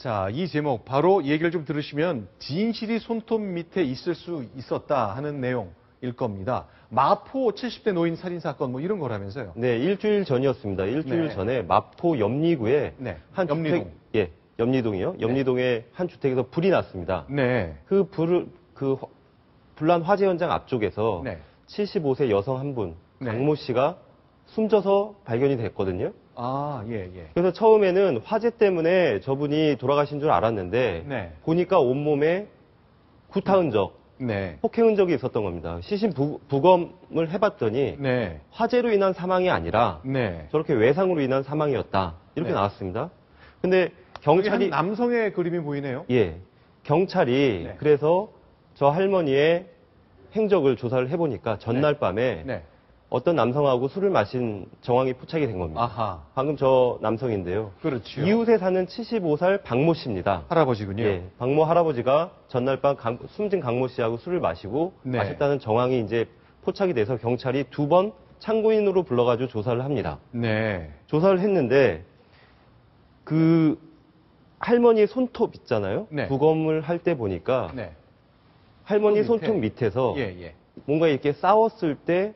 자, 이 제목 바로 이 얘기를 좀 들으시면 진실이 손톱 밑에 있을 수 있었다 하는 내용일 겁니다. 마포 70대 노인 살인 사건 뭐 이런 거라면서요. 네, 일주일 전이었습니다. 일주일 네. 전에 마포 염리구에 네. 한 염리동. 주택, 예, 염리동이요. 염리동에 한 주택에서 불이 났습니다. 네. 불난 화재 현장 앞쪽에서 네. 75세 여성 한 분, 네. 강모 씨가 숨져서 발견이 됐거든요. 아, 예, 예. 그래서 처음에는 화재 때문에 저분이 돌아가신 줄 알았는데 네. 보니까 온몸에 구타 흔적, 네. 폭행 흔적이 있었던 겁니다. 시신 부검을 해봤더니 네. 화재로 인한 사망이 아니라 네. 저렇게 외상으로 인한 사망이었다. 이렇게 네. 나왔습니다. 근데 여기 경찰이 한 남성의 그림이 보이네요. 예, 경찰이 네. 그래서 저 할머니의 행적을 조사를 해보니까 전날 밤에 네. 어떤 남성하고 술을 마신 정황이 포착이 된 겁니다. 아하. 방금 저 남성인데요. 그렇죠. 이웃에 사는 75살 박모 씨입니다. 할아버지군요. 예, 박모 할아버지가 전날 밤 숨진 강모 씨하고 술을 마시고 네. 마셨다는 정황이 이제 포착이 돼서 경찰이 2번 참고인으로 불러가지고 조사를 합니다. 네. 조사를 했는데 그 할머니의 손톱 있잖아요. 네. 부검을 할 때 보니까 네. 할머니 손톱 손톱 밑에서 예, 예. 뭔가 이렇게 싸웠을 때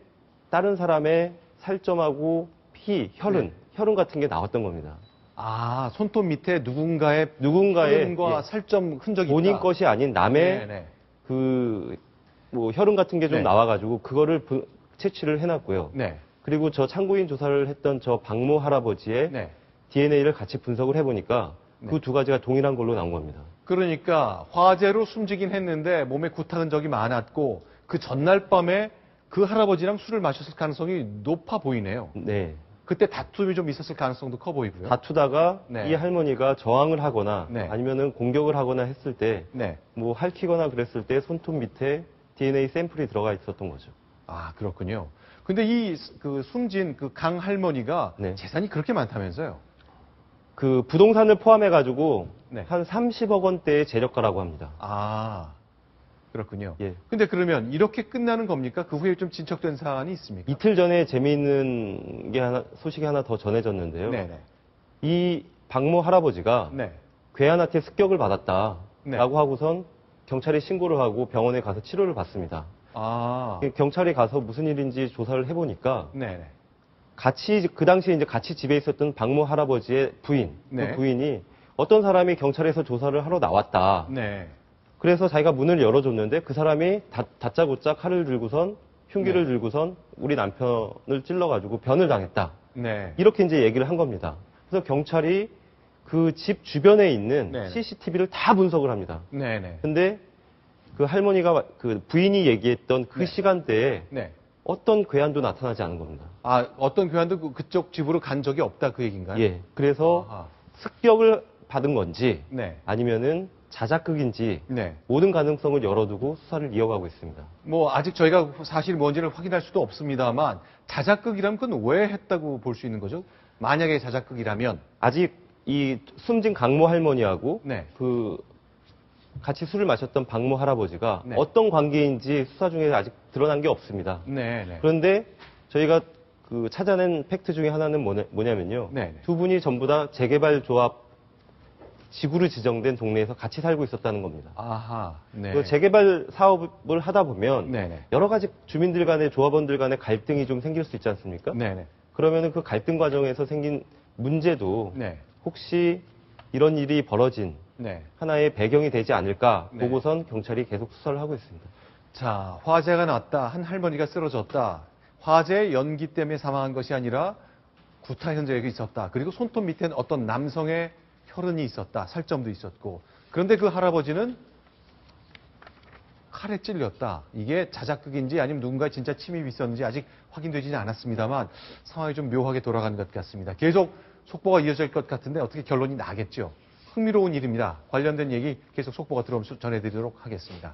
다른 사람의 살점하고 피, 혈흔, 네. 혈흔 같은 게 나왔던 겁니다. 아, 손톱 밑에 누군가의 누군가의 과 예, 살점 흔적이 본인 있다. 것이 아닌 남의 네, 네. 뭐 혈흔 같은 게 좀 네. 나와가지고 그거를 채취를 해놨고요. 네. 그리고 저 참고인 조사를 했던 저 박모 할아버지의 네. DNA를 같이 분석을 해보니까 네. 그 두 가지가 동일한 걸로 나온 겁니다. 그러니까 화재로 숨지긴 했는데 몸에 구타 흔적이 많았고 그 전날 밤에 그 할아버지랑 술을 마셨을 가능성이 높아 보이네요. 네. 그때 다툼이 좀 있었을 가능성도 커 보이고요. 다투다가 네. 이 할머니가 저항을 하거나 네. 아니면은 공격을 하거나 했을 때 네. 뭐 핥히거나 그랬을 때 손톱 밑에 DNA 샘플이 들어가 있었던 거죠. 아, 그렇군요. 근데 이 그 숨진 그 강 할머니가 네. 재산이 그렇게 많다면서요? 그 부동산을 포함해가지고 네. 한 30억 원대의 재력가라고 합니다. 아, 그렇군요. 예. 근데 그러면 이렇게 끝나는 겁니까? 그 후에 좀 진척된 사안이 있습니까? 이틀 전에 재미있는 소식이 하나 더 전해졌는데요. 네네. 이 박모 할아버지가 네. 괴한한테 습격을 받았다라고 네. 하고선 경찰에 신고를 하고 병원에 가서 치료를 받습니다. 아, 경찰이 가서 무슨 일인지 조사를 해보니까 네네. 그 당시에 이제 같이 집에 있었던 박모 할아버지의 부인, 네. 그 부인이 어떤 사람이 경찰에서 조사를 하러 나왔다. 네. 그래서 자기가 문을 열어줬는데 그 사람이 다짜고짜 칼을 들고선 흉기를 네. 들고선 우리 남편을 찔러가지고 변을 당했다. 네. 이렇게 이제 얘기를 한 겁니다. 그래서 경찰이 그 집 주변에 있는 네. CCTV를 다 분석을 합니다. 네네. 근데 그 할머니가 그 부인이 얘기했던 그 네. 시간대에 네. 어떤 괴한도 나타나지 않은 겁니다. 아, 어떤 교환도 그쪽 집으로 간 적이 없다 그 얘기인가요? 예. 그래서 아하. 습격을 받은 건지 네. 아니면은 자작극인지 네. 모든 가능성을 열어두고 수사를 이어가고 있습니다. 뭐 아직 저희가 사실 뭔지를 확인할 수도 없습니다만 자작극이라면 그건 왜 했다고 볼 수 있는 거죠? 만약에 자작극이라면 아직 이 숨진 강모 할머니하고 네. 그 같이 술을 마셨던 박모 할아버지가 네. 어떤 관계인지 수사 중에 아직 드러난 게 없습니다. 네, 네. 그런데 저희가 그 찾아낸 팩트 중에 하나는 뭐냐면요. 네. 두 분이 전부 다 재개발 조합 지구로 지정된 동네에서 같이 살고 있었다는 겁니다. 아하. 네. 그 재개발 사업을 하다 보면 네, 네. 여러 가지 주민들 간의 조합원들 간의 갈등이 좀 생길 수 있지 않습니까? 네, 네. 그러면은 그 갈등 과정에서 생긴 문제도 네. 혹시 이런 일이 벌어진 네. 하나의 배경이 되지 않을까 네. 보고선 경찰이 계속 수사를 하고 있습니다. 자, 화재가 났다. 한 할머니가 쓰러졌다. 화재 연기 때문에 사망한 것이 아니라 구타 현장에 있었다. 그리고 손톱 밑에는 어떤 남성의 혈흔이 있었다. 살점도 있었고. 그런데 그 할아버지는 칼에 찔렸다. 이게 자작극인지 아니면 누군가의 진짜 침입이 있었는지 아직 확인되지는 않았습니다만 상황이 좀 묘하게 돌아가는 것 같습니다. 계속 속보가 이어질 것 같은데 어떻게 결론이 나겠죠. 흥미로운 일입니다. 관련된 얘기 계속 속보가 들어오면서 전해드리도록 하겠습니다.